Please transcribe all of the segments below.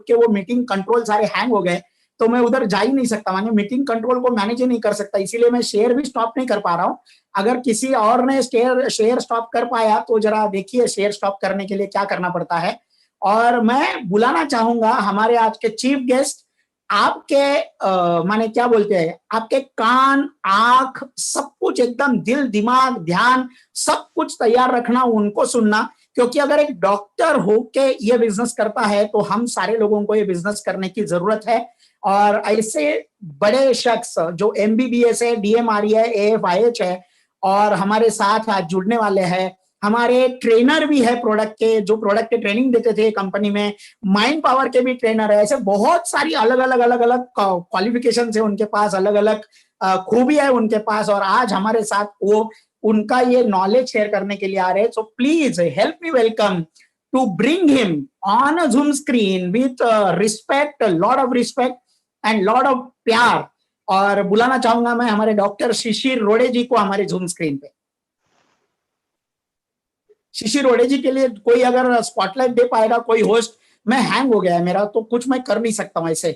के वो meeting control सारे हैंग हो गए, तो मैं उधर जा ही नहीं सकता, माने मीटिंग कंट्रोल को मैनेज ही नहीं कर सकता, इसीलिए मैं शेयर भी स्टॉप नहीं कर पा रहा हूँ। अगर किसी और ने शेयर स्टॉप कर पाया तो जरा देखिए शेयर स्टॉप करने के लिए क्या करना पड़ता है। और मैं बुलाना चाहूंगा हमारे आज के चीफ गेस्ट, आपके माने क्या बोलते हैं, आपके कान आंख सब कुछ एकदम दिल दिमाग ध्यान सब कुछ तैयार रखना, उनको सुनना, क्योंकि अगर एक डॉक्टर होके ये बिजनेस करता है तो हम सारे लोगों को ये बिजनेस करने की जरूरत है। और ऐसे बड़े शख्स जो एमबीबीएस है, डीएमआरई है, एएफआईएच है, और हमारे साथ आज जुड़ने वाले हैं, हमारे ट्रेनर भी है प्रोडक्ट के, जो प्रोडक्ट के ट्रेनिंग देते थे कंपनी में, माइंड पावर के भी ट्रेनर है, ऐसे बहुत सारी अलग अलग क्वालिफिकेशन है उनके पास, अलग अलग खूबियां है उनके पास, और आज हमारे साथ वो उनका ये नॉलेज शेयर करने के लिए आ रहे हैं। So please help me welcome to bring him on a Zoom screen with respect, lot of respect and lot of प्यार, और बुलाना चाहूंगा मैं हमारे डॉक्टर शिशिर रोड़े जी को हमारे जूम स्क्रीन पे। शिशिर रोड़े जी के लिए कोई अगर स्पॉटलाइट दे पाएगा कोई होस्ट, मैं हैंग हो गया है मेरा, तो कुछ मैं कर नहीं सकता हूं ऐसे।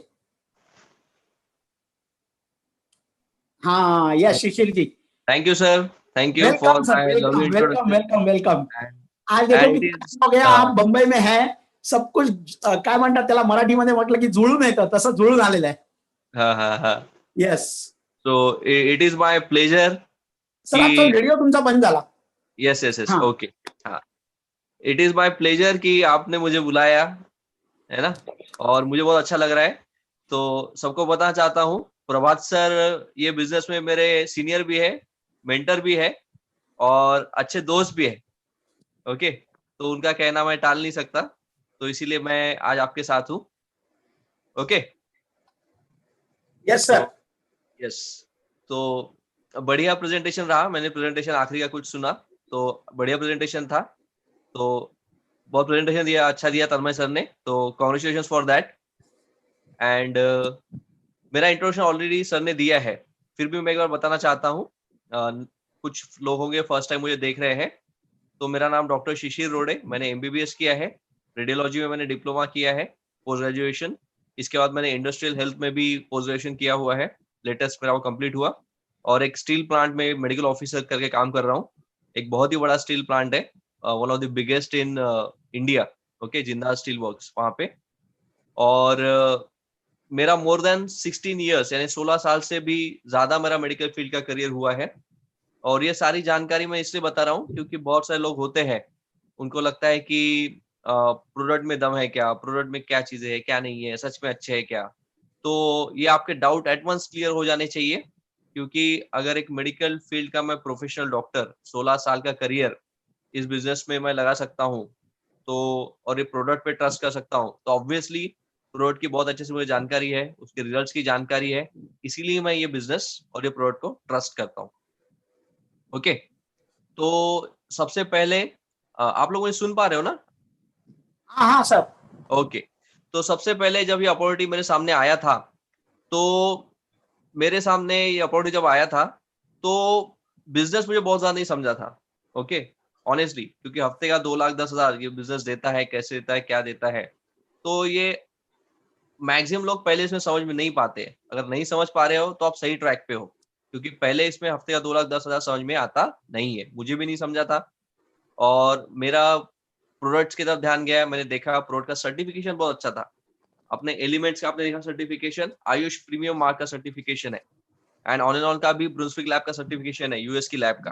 हाँ yes Shishir ji, thank you sir, thank you welcome for sir, my lovely welcome welcome introduction. Welcome welcome. आज देखो एंड किती हो गया, आप बंबई में है, सब कुछ काय म्हणतात त्याला मराठीमध्ये म्हटलं की जुळून येतं, तसं जुळून आलेलं आहे। हाँ हाँ हाँ, yes so it is my pleasure sir, आपका व्हिडिओ तुमचा बंद झाला। यस यस यस हाँ ओके, हाँ इट इज माय प्लेजर कि आपने मुझे बुलाया है ना, और मुझे बहुत अच्छा लग रहा है। तो सबको बताना चाहता हूँ, प्रभात सर ये बिजनेस में मेरे सीनियर भी है, मेंटर भी है, और अच्छे दोस्त भी है। ओके, तो उनका कहना मैं टाल नहीं सकता, तो इसीलिए मैं आज आपके साथ हूँ। ओके यस सर, यस, तो बढ़िया प्रेजेंटेशन रहा, मैंने प्रेजेंटेशन आखिरी का कुछ सुना, तो बढ़िया प्रेजेंटेशन था, तो बहुत प्रेजेंटेशन दिया, अच्छा दिया तन्मय सर ने, तो कॉन्ग्रेचुलेशंस फॉर दैट। एंड मेरा इंट्रोडक्शन ऑलरेडी सर ने दिया है, फिर भी मैं एक बार बताना चाहता हूँ। कुछ लोग होंगे फर्स्ट टाइम मुझे देख रहे हैं, तो मेरा नाम डॉक्टर शिशिर रोड़े, मैंने एमबीबीएस किया है, रेडियोलॉजी में मैंने डिप्लोमा किया है, पोस्ट ग्रेजुएशन, इसके बाद मैंने इंडस्ट्रियल हेल्थ में भी पोस्ट ग्रेजुएशन किया हुआ है, लेटेस्ट मेरा वो कंप्लीट हुआ, और एक स्टील प्लांट में मेडिकल ऑफिसर करके काम कर रहा हूँ। एक बहुत ही बड़ा स्टील प्लांट है, one of the biggest in India, okay, Jindal steel works वहां पे। और मेरा मोर देन 16 ईयर्स यानी 16 साल से भी ज्यादा मेरा मेडिकल फील्ड का करियर हुआ है। और ये सारी जानकारी मैं इसलिए बता रहा हूँ क्योंकि बहुत सारे लोग होते हैं, उनको लगता है कि प्रोडक्ट में दम है क्या, प्रोडक्ट में क्या चीजें है क्या नहीं है, सच में अच्छे है क्या। तो ये आपके डाउट एट वंस क्लियर हो जाने चाहिए, क्योंकि अगर एक मेडिकल फील्ड का मैं प्रोफेशनल डॉक्टर 16 साल का करियर इस बिजनेस में मैं लगा सकता हूँ, तो और ये प्रोडक्ट पे ट्रस्ट कर सकता हूँ, तो ऑब्वियसली प्रोडक्ट की बहुत अच्छे से मुझे जानकारी है, उसके रिजल्ट्स की जानकारी है, इसीलिए मैं ये बिजनेस और ये प्रोडक्ट को ट्रस्ट करता हूँ। ओके, तो सबसे पहले आप लोग मुझे सुन पा रहे हो ना? हाँ हाँ सर। ओके, तो सबसे पहले जब ये अपॉर्चुनिटी मेरे सामने आया था, तो मेरे सामने ये अपॉर्चुनिटी जब आया था, तो बिजनेस मुझे बहुत ज्यादा नहीं समझा था। ओके, ऑनेस्टली, क्योंकि हफ्ते का 2,10,000 ये बिजनेस देता है, कैसे देता है, क्या देता है, तो ये मैक्सिमम लोग पहले इसमें समझ में नहीं पाते। अगर नहीं समझ पा रहे हो तो आप सही ट्रैक पे हो, क्योंकि पहले इसमें हफ्ते का 2,10,000 समझ में आता नहीं है, मुझे भी नहीं समझा था। और मेरा प्रोडक्ट्स की तरफ ध्यान गया, मैंने देखा प्रोडक्ट का सर्टिफिकेशन बहुत अच्छा था। अपने एलिमेंट्स का आपने देखा सर्टिफिकेशन, आयुष प्रीमियम मार्क का सर्टिफिकेशन है, एंड ऑन एंड ऑन का भी ब्रुंसविक लैब का सर्टिफिकेशन है, यूएस की लैब का।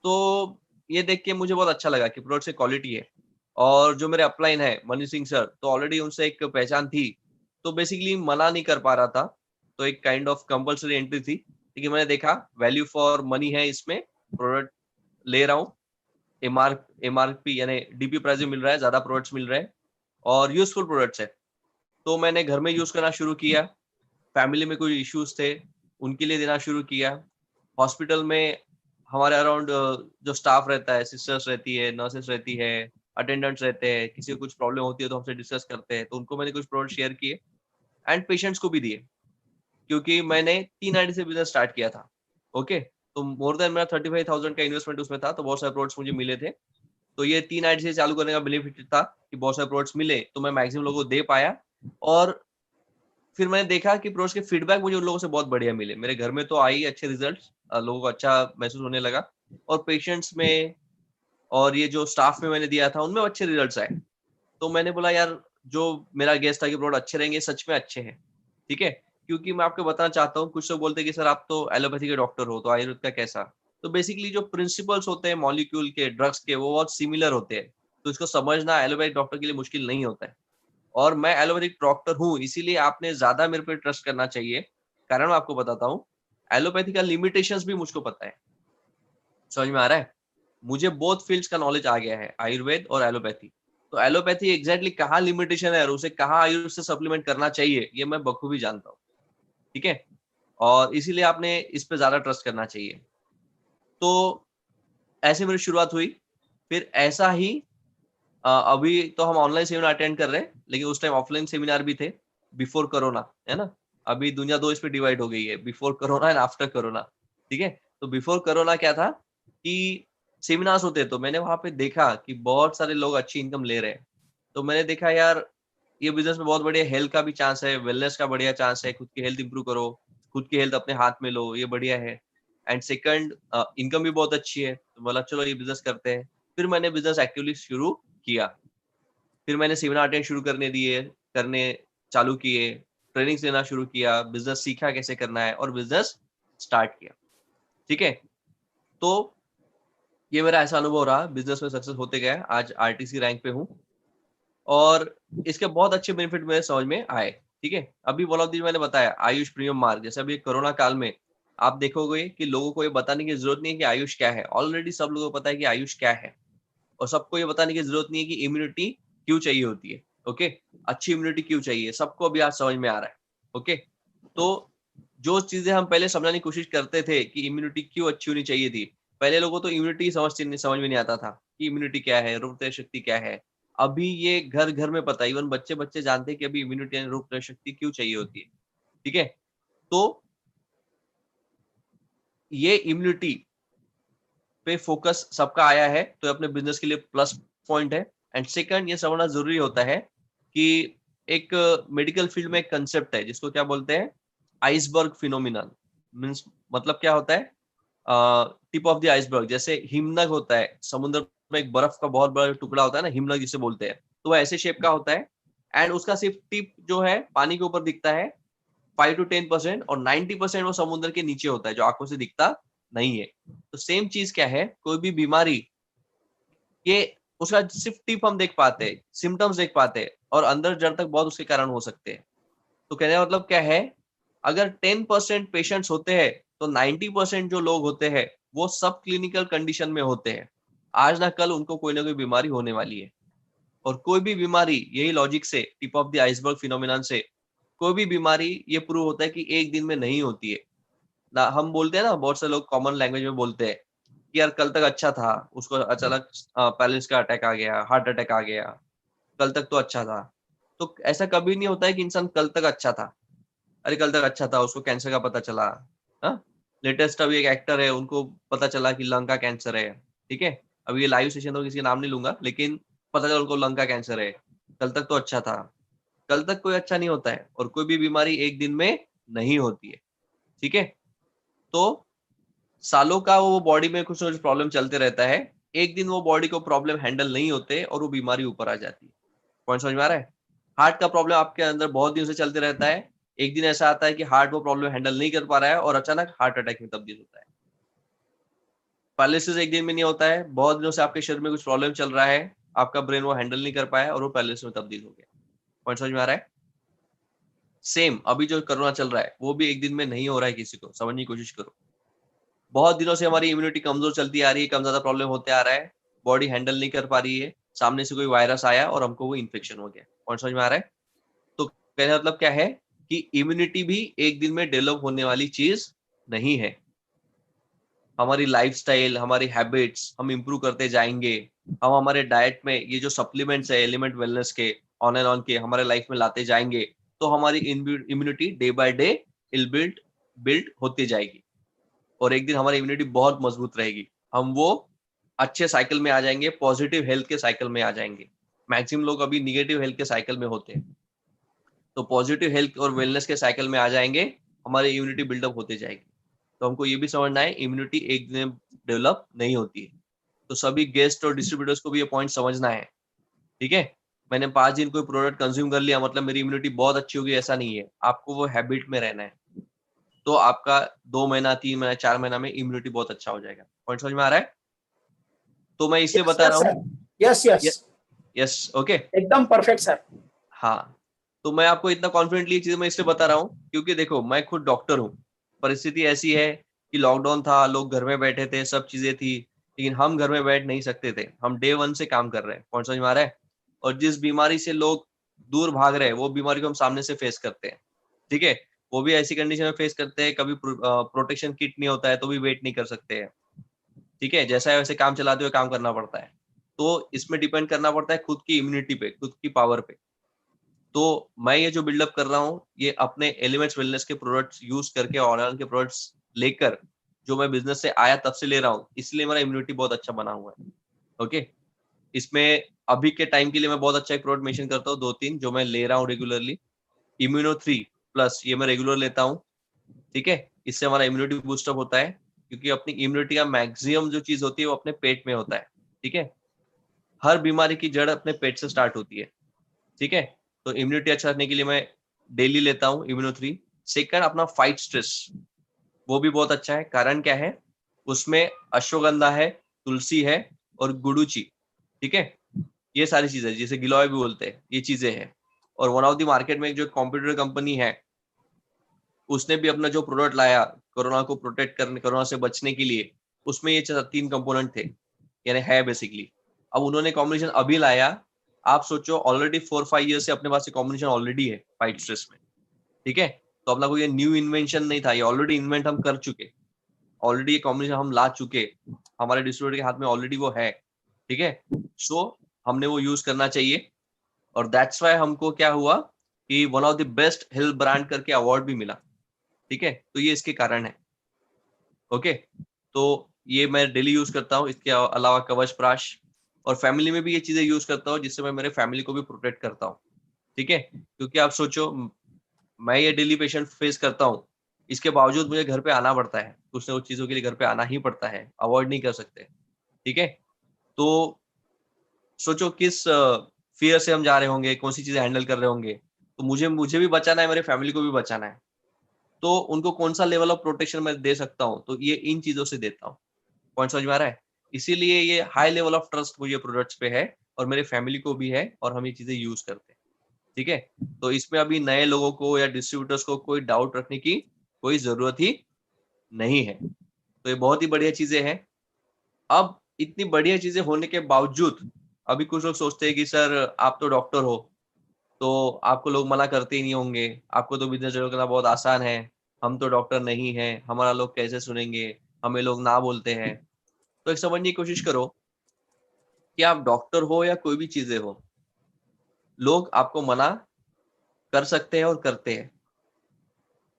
तो ये देख के मुझे बहुत अच्छा लगा कि प्रोडक्ट से क्वालिटी है। और जो मेरे अपलाइन है मनी सिंह सर, तो ऑलरेडी उनसे एक पहचान थी, तो बेसिकली मना नहीं कर पा रहा था, तो एक काइंड ऑफ कंपल्सरी एंट्री थी, लेकिन मैंने देखा वैल्यू फॉर मनी है इसमें, प्रोडक्ट ले रहा हूँ, एमआरपी यानी डीपी प्राइस में मिल रहा है, ज्यादा प्रोडक्ट्स मिल रहे हैं और यूजफुल प्रोडक्ट्स है, तो मैंने घर में यूज करना शुरू किया। फैमिली में कोई इश्यूज थे, उनके लिए देना शुरू किया। हॉस्पिटल में हमारे अराउंड जो स्टाफ रहता है, सिस्टर्स रहती है, नर्सेस रहती है, अटेंडेंट्स रहते हैं, किसी को कुछ प्रॉब्लम होती है तो हमसे डिस्कस करते हैं, तो उनको मैंने कुछ प्रोडक्ट शेयर किए, एंड पेशेंट्स को भी दिए, क्योंकि मैंने 3 आईडी से बिजनेस स्टार्ट किया था। ओके, तो मोर देन मेरा 35,000 का इन्वेस्टमेंट उसमें था, तो बहुत सारे प्रोडक्ट्स मुझे मिले थे। तो ये 3 आईडी से चालू करने का बेनिफिट था कि बहुत सारे प्रोडक्ट्स मिले, तो मैं मैक्सिमम लोगों को दे पाया, और फिर मैंने देखा कि प्रोडक्ट्स के फीडबैक मुझे उन लोगों से बहुत बढ़िया मिले। मेरे घर में तो आई अच्छे रिजल्ट्स, लोगों को अच्छा महसूस होने लगा, और पेशेंट्स में और ये जो स्टाफ में मैंने दिया था उनमें अच्छे रिजल्ट्स आए। तो मैंने बोला यार जो मेरा गेस था कि प्रोडक्ट अच्छे रहेंगे, सच में अच्छे हैं, ठीक है। क्योंकि मैं आपको बताना चाहता हूँ, कुछ लोग बोलते हैं कि सर आप तो एलोपैथी के डॉक्टर हो, तो आयुर्वेद का कैसा? तो बेसिकली जो प्रिंसिपल्स होते हैं मॉलिक्यूल के, ड्रग्स के, वो बहुत सिमिलर होते हैं। तो इसको समझना एलोपैथिक डॉक्टर के लिए मुश्किल नहीं होता है। और मैं एलोपैथिक डॉक्टर हूँ, इसीलिए आपने ज्यादा मेरे पे ट्रस्ट करना चाहिए। कारण मैं आपको बताता हूँ, एलोपैथी का लिमिटेशंस भी मुझको पता है। समझ में आ रहा है? मुझे बोथ फील्ड्स का नॉलेज आ गया है, आयुर्वेद और एलोपैथी। तो एलोपैथी एग्जैक्टली कहाँ लिमिटेशन है और उसे कहाँ आयुर्वेद से सप्लीमेंट करना चाहिए, ये मैं बखूबी जानता हूँ, ठीक है। और इसीलिए आपने इस पे ज्यादा ट्रस्ट करना चाहिए। तो ऐसे मेरी शुरुआत हुई। फिर ऐसा ही अभी तो हम ऑनलाइन सेमिनार अटेंड कर रहे हैं, लेकिन उस टाइम ऑफलाइन सेमिनार भी थे, बिफोर कोरोना, है ना। अभी दुनिया दो इस पे डिवाइड हो गई है, before corona and after corona, ठीक है। तो बिफोर कोरोना क्या था कि सेमिनार्स होते, तो मैंने वहां पे देखा कि बहुत सारे लोग अच्छी इनकम ले रहे हैं। तो मैंने देखा यार, ये बिजनेस में बहुत बढ़िया हेल्थ का भी चांस है, वेलनेस का बढ़िया चांस है, खुद की हेल्थ इंप्रूव करो, खुद की हेल्थ अपने हाथ में लो, ये बढ़िया है। एंड सेकंड, इनकम भी बहुत अच्छी है, तो बोला चलो ये बिजनेस करते हैं। फिर मैंने बिजनेस एक्टिवली शुरू किया। फिर मैंने सेमिनार अटेंड शुरू करने चालू किए, ट्रेनिंग्स लेना शुरू किया, बिजनेस सीखा कैसे करना है और बिजनेस स्टार्ट किया, ठीक है। तो ये मेरा ऐसा अनुभव रहा, बिजनेस में सक्सेस होते गया, आज आरटीसी रैंक पे हूँ और इसके बहुत अच्छे बेनिफिट मेरे समझ में आए, ठीक है। अभी वन ऑफ दी मैंने बताया आयुष प्रीमियम मार्क, जैसे अभी कोरोना काल में आप देखोगे कि लोगों को ये बताने की जरूरत नहीं है कि आयुष क्या है, ऑलरेडी सब लोगों को पता है कि आयुष क्या है। और सबको ये बताने की जरूरत नहीं है कि इम्यूनिटी क्यों चाहिए होती है, ओके। अच्छी इम्यूनिटी क्यों चाहिए, सबको अभी आज समझ में आ रहा है, ओके। तो जो चीजें हम पहले समझाने की कोशिश करते थे कि इम्यूनिटी क्यों अच्छी होनी चाहिए थी, पहले लोगों तो इम्यूनिटी समझ में नहीं आता था कि इम्यूनिटी क्या है, रोग प्रतिरोधक शक्ति क्या है। अभी ये घर घर में पता है, इवन बच्चे बच्चे जानते हैं कि अभी इम्यूनिटी यानी रोग प्रतिरोधक शक्ति क्यों चाहिए होती है, ठीक है। तो ये इम्यूनिटी पे फोकस सबका आया है, तो अपने बिजनेस के लिए प्लस पॉइंट है। एंड सेकंड, ये समझना जरूरी होता है कि एक मेडिकल फील्ड में एक कंसेप्ट है जिसको क्या बोलते हैं, आइसबर्ग फिनोमिनन। मींस मतलब क्या होता है, टिप ऑफ द आइसबर्ग। जैसे हिमनग होता है समुद्र में, एक बर्फ का बहुत बड़ा टुकड़ा होता है ना, हिमनग जिसे बोलते हैं, तो वो ऐसे शेप का होता है। एंड उसका सिर्फ टिप जो है पानी के ऊपर दिखता है 5 to 10%, और 90% वो समुद्र के नीचे होता है जो आंखों से दिखता नहीं है। तो सेम चीज क्या है, कोई भी बीमारी, ये उसका सिर्फ टिप हम देख पाते हैं, सिम्टम्स देख पाते हैं, और अंदर जड़ तक बहुत उसके कारण हो सकते हैं। तो कहने का मतलब क्या है, अगर 10% पेशेंट्स होते हैं तो 90% जो लोग होते हैं वो सब क्लिनिकल कंडीशन में होते हैं। आज ना कल उनको कोई ना कोई बीमारी होने वाली है। और कोई भी बीमारी, यही लॉजिक से, tip of the iceberg phenomenon से, कोई भी बीमारी ये प्रूव होता है कि एक दिन में नहीं होती है ना। हम बोलते हैं ना, बहुत से लोग कॉमन लैंग्वेज में बोलते हैं कि यार कल तक अच्छा था, उसको अचानक पैरालिसिस का अटैक आ गया, हार्ट अटैक आ गया, कल तक तो अच्छा था। तो ऐसा कभी नहीं होता है कि इंसान कल तक अच्छा था। अरे कल तक अच्छा था, उसको कैंसर का पता चला। हाँ, लेटेस्ट अभी एक एक्टर है, उनको पता चला कि लंग का कैंसर है, ठीक है। अभी ये लाइव सेशन तो किसी का नाम नहीं लूंगा, लेकिन पता चला उनको लंग का कैंसर है। कल तक तो अच्छा था। कल तक कोई अच्छा नहीं होता है, और कोई भी बीमारी एक दिन में नहीं होती है, ठीक है। तो सालों का वो बॉडी में कुछ ना कुछ प्रॉब्लम चलते रहता है। एक दिन वो बॉडी को प्रॉब्लम हैंडल नहीं होते और वो बीमारी ऊपर आ जाती है। पॉइंट समझ में आ रहा है? हार्ट का प्रॉब्लम आपके अंदर बहुत दिनों से चलते रहता है, एक दिन ऐसा आता है कि हार्ट वो प्रॉब्लम हैंडल नहीं कर पा रहा है और अचानक हार्ट अटैक में तब्दील होता है। पैरालिसिस एक दिन में नहीं होता है, बहुत दिनों से आपके शरीर में कुछ प्रॉब्लम चल रहा है, आपका ब्रेन वो हैंडल नहीं कर पाया और वो पैरालिसिस में तब्दील हो गया। पॉइंट समझ में आ रहा है? सेम अभी जो कोरोना चल रहा है वो भी एक दिन में नहीं हो रहा है, किसी को समझने की कोशिश करो। बहुत दिनों से हमारी इम्यूनिटी कमजोर चलती आ रही है, कम ज्यादा प्रॉब्लम होते आ रहा है, बॉडी हैंडल नहीं कर पा रही है, सामने से कोई वायरस आया और हमको वो इन्फेक्शन हो गया। पॉइंट समझ में आ रहा है? तो कहने का मतलब क्या है कि इम्यूनिटी भी एक दिन में डेवलप होने वाली चीज नहीं है। हमारी लाइफस्टाइल, हमारी हैबिट्स हम इंप्रूव करते जाएंगे, हम हमारे डाइट में ये जो सप्लीमेंट्स है एलिमेंट वेलनेस के, ऑन एंड ऑन के हमारे लाइफ में लाते जाएंगे, तो हमारी immunity day by day build build होती जाएगी, और एक दिन हमारी इम्यूनिटी बहुत मजबूत रहेगी। हम वो अच्छे साइकिल में आ जाएंगे, पॉजिटिव हेल्थ के साइकिल में आ जाएंगे। मैक्सिमम लोग अभी निगेटिव हेल्थ के साइकिल में होते हैं। तो पॉजिटिव हेल्थ और वेलनेस के साइकिल में आ जाएंगे, हमारी इम्यूनिटी बिल्डअप होते जाएगी। तो हमको ये भी समझना है इम्यूनिटी एक दिन डेवलप नहीं होती है। तो सभी गेस्ट और डिस्ट्रीब्यूटर्स को भी ये पॉइंट समझना है, ठीक है। मैंने 5 दिन कोई प्रोडक्ट कंज्यूम कर लिया मतलब मेरी इम्यूनिटी बहुत अच्छी होगी, ऐसा नहीं है। आपको वो हैबिट में रहना है, तो आपका 2 महीना, 3 महीना, 4 महीना में इम्यूनिटी बहुत अच्छा हो जाएगा। पॉइंट समझ में आ रहा है? तो मैं इसलिए यस बता रहा यस सर, हूँ। Yes yes, yes, okay. एकदम परफेक्ट सर। हाँ, तो मैं आपको इतना कॉन्फिडेंटली चीजें मैं इसलिए बता रहा हूँ क्योंकि देखो मैं खुद डॉक्टर हूँ। परिस्थिति ऐसी है कि लॉकडाउन था, लोग घर में बैठे थे, सब चीजें थी, लेकिन हम घर में बैठ नहीं सकते थे। हम डे 1 से काम कर रहे हैं। पॉइंट समझ में आ रहा है? और जिस बीमारी से लोग दूर भाग रहे हैं वो बीमारी को हम सामने से फेस करते हैं, ठीक है। वो भी ऐसी कंडीशन में फेस करते हैं, कभी प्रोटेक्शन किट नहीं होता है तो भी वेट नहीं कर सकते हैं, ठीक है। जैसा है वैसे काम चलाते हुए काम करना पड़ता है। तो इसमें डिपेंड करना पड़ता है खुद की इम्यूनिटी पे, खुद की पावर पे। तो मैं ये जो बिल्डअप कर रहा हूँ ये अपने एलिमेंट्स वेलनेस के प्रोडक्ट्स यूज करके, ऑर्गन के प्रोडक्ट्स लेकर, जो मैं बिजनेस से आया तब से ले रहा हूँ, इसलिए मेरा इम्यूनिटी बहुत अच्छा बना हुआ है। ओके, इसमें अभी के टाइम के लिए मैं बहुत अच्छा एक प्रोडक्ट मेंशन करता हूँ, 2-3 जो मैं ले रहा हूँ रेगुलरली। इम्यूनो 3 प्लस ये मैं रेगुलर लेता हूँ, ठीक है। इससे हमारा इम्यूनिटी बूस्टअप होता है, क्योंकि अपनी इम्यूनिटी का मैक्सिमम जो चीज होती है वो अपने पेट में होता है, ठीक है। हर बीमारी की जड़ अपने पेट से स्टार्ट होती है, ठीक है। तो इम्यूनिटी अच्छा रखने के लिए मैं डेली लेता हूँ इम्यूनो 3। सेकंड, अपना फाइट स्ट्रेस, वो भी बहुत अच्छा है। कारण क्या है? उसमें अश्वगंधा है, तुलसी है और गुडुचि, ठीक है। ये सारी चीजें जिसे गिलोय भी बोलते हैं, ये चीजें हैं। और वन ऑफ द मार्केट में एक जो कॉम्पिटिटर कंपनी है, उसने भी अपना जो प्रोडक्ट लाया कोरोना को प्रोटेक्ट करने, कोरोना से बचने के लिए, उसमें ये 3 कंपोनेंट थे, यानी है बेसिकली। अब उन्होंने कॉम्बिनेशन अभी लाया, आप सोचो ऑलरेडी 4-5 ईयर से अपने पास कॉम्बिनेशन ऑलरेडी है फाइट स्ट्रेस में, ठीक है। तो अपना कोई ये न्यू इन्वेंशन नहीं था, ये ऑलरेडी इन्वेंट हम कर चुके, ऑलरेडी ये कॉम्बिनेशन हम ला चुके, हमारे डिस्ट्रीब्यूटर के हाथ में ऑलरेडी वो है, ठीक है। सो हमने वो यूज करना चाहिए, और दैट्स वाई हमको क्या हुआ कि one of the best health brand करके अवार्ड भी मिला, ठीक है। तो ये इसके कारण है, ओके। तो ये मैं डेली यूज करता हूँ। इसके अलावा कवच प्राश, और फैमिली में भी ये चीजें यूज करता हूँ, जिससे मैं मेरे फैमिली को भी प्रोटेक्ट करता हूँ, ठीक है। क्योंकि आप सोचो मैं ये डेली पेशेंट फेस करता हूँ, इसके बावजूद मुझे घर पे आना पड़ता है, कुछ ना कुछ चीजों के लिए घर पे आना ही पड़ता है, अवॉइड नहीं कर सकते, ठीक है। तो सोचो किस फियर से हम जा रहे होंगे, कौन सी चीजें हैंडल कर रहे होंगे। तो मुझे भी बचाना है, मेरे फैमिली को भी बचाना है, तो उनको कौन सा लेवल ऑफ प्रोटेक्शन मैं दे सकता हूँ, तो ये इन चीजों से देता हूँ। पॉइंट समझ में आ रहा है? इसीलिए ये हाई लेवल ऑफ ट्रस्ट मुझे प्रोडक्ट्स पे है, और मेरे फैमिली को भी है, और हम ये चीजें यूज करते हैं, ठीक है। तो इसमें अभी नए लोगों को या डिस्ट्रीब्यूटर्स को कोई डाउट रखने की कोई जरूरत ही नहीं है। तो ये बहुत ही बढ़िया चीजें हैं। अब इतनी बढ़िया चीजें होने के बावजूद अभी कुछ लोग सोचते हैं कि सर आप तो डॉक्टर हो, तो आपको लोग मना करते ही नहीं होंगे, आपको तो बिजनेस डेवलप करना बहुत आसान है, हम तो डॉक्टर नहीं है, हमारा लोग कैसे सुनेंगे, हमें लोग ना बोलते हैं। तो एक समझने की कोशिश करो कि आप डॉक्टर हो या कोई भी चीजें हो, लोग आपको मना कर सकते हैं और करते हैं।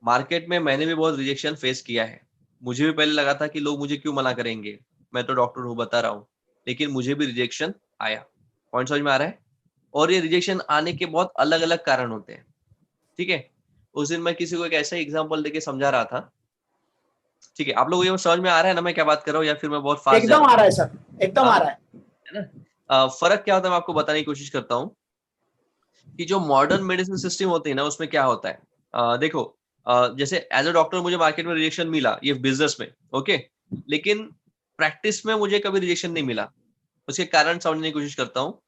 मार्केट में मैंने भी बहुत रिजेक्शन फेस किया है। मुझे भी पहले लगा था कि लोग मुझे क्यों मना करेंगे, मैं तो डॉक्टर हूँ, बता रहा हूँ, लेकिन मुझे भी रिजेक्शन आया। पॉइंट समझ में आ रहा है? और ये रिजेक्शन आने के बहुत अलग अलग कारण होते हैं, ठीक है। उस दिन मैं किसी को एक ऐसा एग्जांपल देके समझा रहा था, ठीक है। आप लोगों को ये समझ में आ रहा है ना मैं क्या बात कर रहा हूँ, या फिर मैं बहुत फास्ट जा एकदम रहा आ हूँ? रहा है सर, एकदम आ हाँ, रहा है। है ना। फर्क क्या होता है मैं आपको बताने की कोशिश करता हूँ कि जो मॉडर्न मेडिसिन सिस्टम होती है ना, उसमें क्या होता है। देखो, जैसे एज अ डॉक्टर मुझे मार्केट में रिजेक्शन मिला, ये बिजनेस में, ओके। लेकिन प्रैक्टिस में मुझे कभी रिजेक्शन नहीं मिला। उसके कारण समझने की कोशिश करता हूँ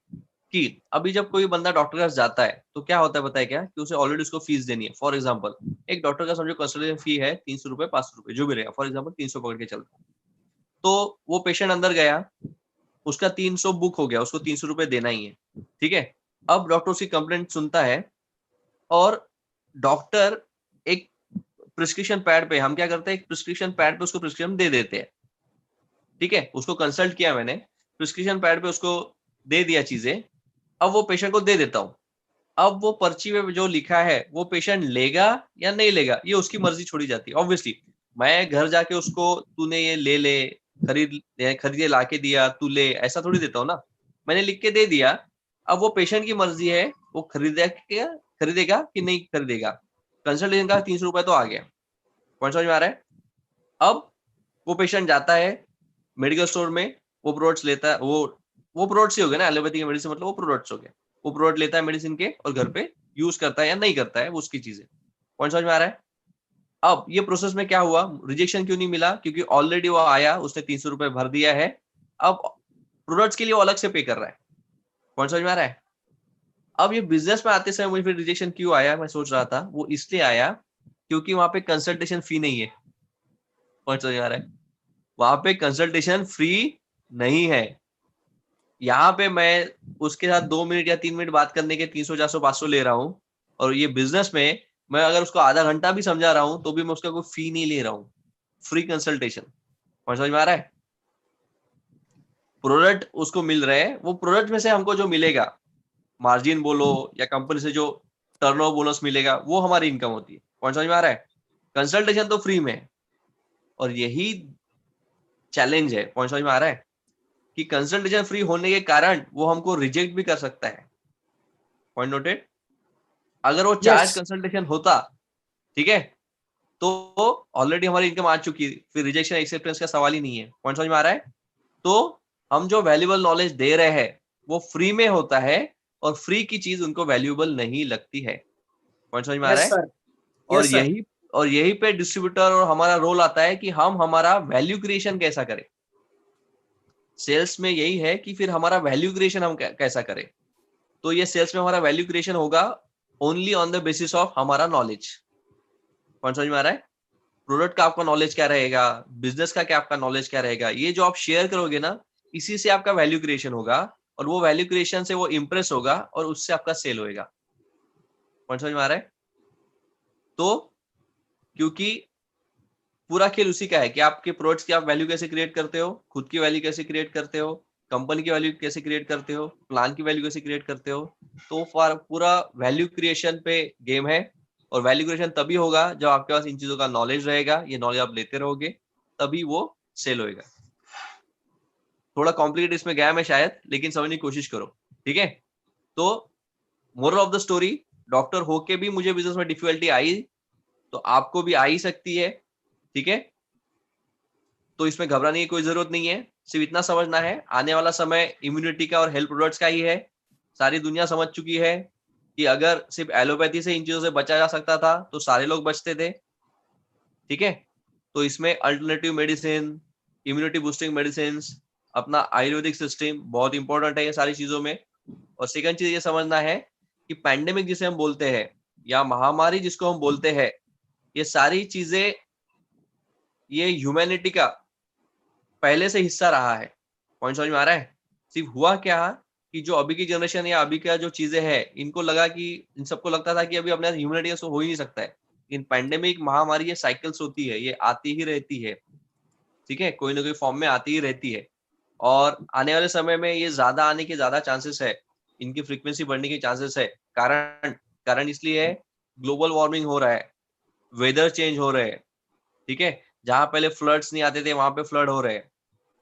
कि अभी जब कोई बंदा डॉक्टर के पास जाता है तो क्या होता है पता है क्या, कि उसे ऑलरेडी उसको फीस देनी है। फॉर एग्जाम्पल, एक डॉक्टर का समझो कंसल्टेशन फी है 300 रुपए, 500 रुपए, जो भी रहेगा, फॉर एग्जाम्पल 300 पकड़ के चलता है। तो वो पेशेंट अंदर गया, उसका 300 बुक हो गया, उसको 300 रुपए देना ही है, ठीक है। अब डॉक्टर उसकी कंप्लेंट सुनता है, और डॉक्टर एक प्रिस्क्रिप्शन पैड पे, हम क्या करते हैं, एक प्रिस्क्रिप्शन पैड पे उसको प्रिस्क्रिप्शन दे देते हैं, ठीक है। उसको कंसल्ट किया मैंने, प्रिस्क्रिप्शन पैड पे उसको दे दिया चीजें, अब वो पेशेंट को दे देता हूँ। अब वो पर्ची में जो लिखा है वो पेशेंट लेगा या नहीं लेगा, ये उसकी मर्जी छोड़ी जाती है। ऑब्वियसली मैं घर जाके उसको तूने ये ले ले, खरीदे ला के दिया, तू ले, ऐसा थोड़ी देता हूँ ना। मैंने लिख के दे दिया, अब वो पेशेंट की मर्जी है, वो खरीदेगा खरीदेगा कि नहीं खरीदेगा। कंसल्टेशन का 300 रुपए तो आ गया, पॉइंट समझ में आ रहा है। अब वो पेशेंट जाता है मेडिकल स्टोर में, वो प्रोडक्ट्स लेता है, वो प्रोडक्ट्स ही हो गए ना, एलोपैथी के मेडिसिन मतलब वो प्रोडक्ट्स हो गए, वो प्रोडक्ट लेता है मेडिसिन के और घर पे यूज करता है या नहीं करता है, वो उसकी चीज है। पॉइंट समझ में आ रहा है। अब ये प्रोसेस में क्या हुआ, रिजेक्शन क्यों नहीं मिला, क्योंकि ऑलरेडी वो आया, उसने 300 रुपए भर दिया है, अब प्रोडक्ट्स के लिए वो अलग से पे कर रहा है। पॉइंट समझ में आ रहा है। अब ये बिजनेस में आते समय मुझे फिर रिजेक्शन क्यों आया, मैं सोच रहा था, वो इसलिए आया क्योंकि वहां पे कंसल्टेशन फी नहीं है। पॉइंट समझ में आ रहा है। वहां पे कंसल्टेशन फ्री नहीं है। यहाँ पे मैं उसके साथ 2 मिनट या 3 मिनट बात करने के 300 400 500 ले रहा हूँ, और ये बिजनेस में मैं अगर उसको आधा घंटा भी समझा रहा हूँ तो भी मैं उसका कोई फी नहीं ले रहा हूँ, फ्री कंसल्टेशन। समझ में आ रहा है। प्रोडक्ट उसको मिल रहे हैं, वो प्रोडक्ट में से हमको जो मिलेगा, मार्जिन बोलो या कंपनी से जो टर्नओवर बोनस मिलेगा, वो हमारी इनकम होती है। पॉइंट समझ में आ रहा है। कंसल्टेशन तो फ्री में है, और यही चैलेंज है। पॉइंट समझ में आ रहा है कि कंसल्टेशन फ्री होने के कारण वो हमको रिजेक्ट भी कर सकता है। Point noted. अगर वो चार्ज यस कंसल्टेशन होता, ठीक है, तो ऑलरेडी हमारी इनकम आ चुकी है, फिर रिजेक्शन एक्सेप्टेंस का सवाल ही नहीं है। पॉइंट समझ में आ रहा है। तो हम जो वैल्यूएबल नॉलेज दे रहे हैं वो फ्री में होता है, और फ्री की चीज उनको वैल्यूएबल नहीं लगती है। पॉइंट समझ में आ रहा यस है। सर, और यस सर, यही पे डिस्ट्रीब्यूटर और हमारा रोल आता है कि हम हमारा वैल्यू क्रिएशन कैसा करें। सेल्स में यही है कि फिर हमारा वैल्यू क्रिएशन हम कैसा करें। तो ये सेल्स में हमारा वैल्यू क्रिएशन होगा only on the basis of हमारा नॉलेज। पॉइंट समझ में आ रहा है। प्रोडक्ट का आपका नॉलेज क्या रहेगा, बिजनेस का क्या आपका नॉलेज क्या रहेगा, ये जो आप शेयर करोगे ना, इसी से आपका वैल्यू क्रिएशन होगा, और वो वैल्यू क्रिएशन से वो इंप्रेस होगा और उससे आपका सेल होएगा। पॉइंट समझ में आ रहा है। तो क्योंकि पूरा खेल उसी का है कि आपके प्रोडक्ट्स की आप वैल्यू कैसे क्रिएट करते हो, खुद की वैल्यू कैसे क्रिएट करते हो, कंपनी की वैल्यू कैसे क्रिएट करते हो, प्लान की वैल्यू कैसे क्रिएट करते हो। तो पूरा वैल्यू क्रिएशन पे गेम है। और वैल्यू क्रिएशन तभी होगा जब आपके पास इन चीजों का नॉलेज रहेगा, ये नॉलेज आप लेते रहोगे, तभी वो सेल होएगा। थोड़ा कॉम्प्लिकेटेड इसमें गया मैं शायद, लेकिन समझने की कोशिश करो, ठीक है। तो moral of the story, doctor होके भी मुझे बिजनेस में डिफिकल्टी आई, तो आपको भी आ ही सकती है, ठीक है। तो इसमें घबराने की कोई जरूरत नहीं है। सिर्फ इतना समझना है, आने वाला समय इम्यूनिटी का और हेल्थ प्रोडक्ट्स का ही है। सारी दुनिया समझ चुकी है कि अगर सिर्फ एलोपैथी से इन चीजों से बचा जा सकता था तो सारे लोग बचते थे, ठीक है। तो इसमें alternative medicine, immunity boosting medicine, अपना आयुर्वेदिक सिस्टम बहुत इंपॉर्टेंट है ये सारी चीजों में। और सेकंड चीज ये समझना है कि पैंडेमिक जिसे हम बोलते हैं या महामारी जिसको हम बोलते हैं, ये सारी चीजें ये ह्यूमैनिटी का पहले से हिस्सा रहा है। पॉइंट समझ में आ रहा है। सिर्फ हुआ क्या कि जो अभी की जनरेशन या अभी का जो चीजें हैं, इनको लगा कि इन सबको लगता था कि अभी अपने ह्यूमैनिटी हो ही नहीं सकता है। इन पैंडेमिक महामारी ये साइकिल्स होती है, ये आती ही रहती है, ठीक है, कोई ना कोई फॉर्म में आती ही रहती है। और आने वाले समय में ये ज्यादा आने के ज्यादा चांसेस है, इनकी फ्रीक्वेंसी बढ़ने के चांसेस है। कारण कारण इसलिए है, ग्लोबल वार्मिंग हो रहा है, वेदर चेंज हो रहे हैं, ठीक है। जहां पहले फ्लड्स नहीं आते थे वहां पे फ्लड हो रहे हैं।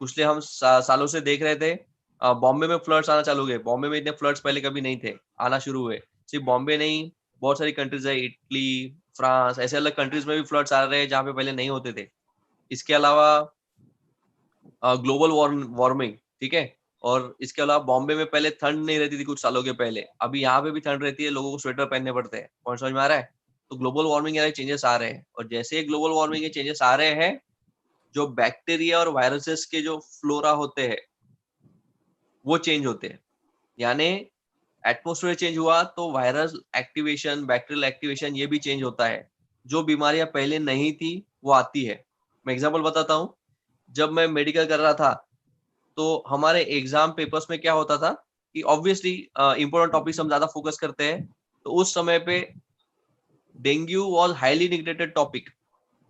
पिछले हम सालों से देख रहे थे, बॉम्बे में फ्लड्स आना चालू हुए। बॉम्बे में इतने फ्लड्स पहले कभी नहीं थे, आना शुरू हुए। सिर्फ बॉम्बे नहीं, बहुत सारी कंट्रीज है, इटली, फ्रांस, ऐसे अलग कंट्रीज में भी फ्लड्स आ रहे हैं जहाँ पे पहले नहीं होते थे। इसके अलावा ग्लोबल वार्मिंग, ठीक है। और इसके अलावा बॉम्बे में पहले ठंड नहीं रहती थी कुछ सालों के पहले, अभी यहाँ पे भी ठंड रहती है, लोगों को स्वेटर पहनने पड़ते हैं। पॉइंट समझ में आ रहा है। तो ग्लोबल वार्मिंग के चेंजेस आ रहे हैं, और जैसे ग्लोबल वार्मिंग के चेंजेस आ रहे हैं, जो बैक्टीरिया और वायरसेस के जो फ्लोरा होते हैं वो चेंज होते हैं। यानी एटमोस्फेयर चेंज हुआ तो वायरल एक्टिवेशन, बैक्टीरियल एक्टिवेशन ये भी चेंज होता है। जो बीमारियां पहले नहीं थी वो आती है। मैं एग्जांपल बताता हूँ। जब मैं मेडिकल कर रहा था तो हमारे एग्जाम पेपर्स में क्या होता था कि ऑब्वियसली इंपॉर्टेंट टॉपिक्स हम ज्यादा फोकस करते हैं। तो उस समय पे dengue was highly neglected topic.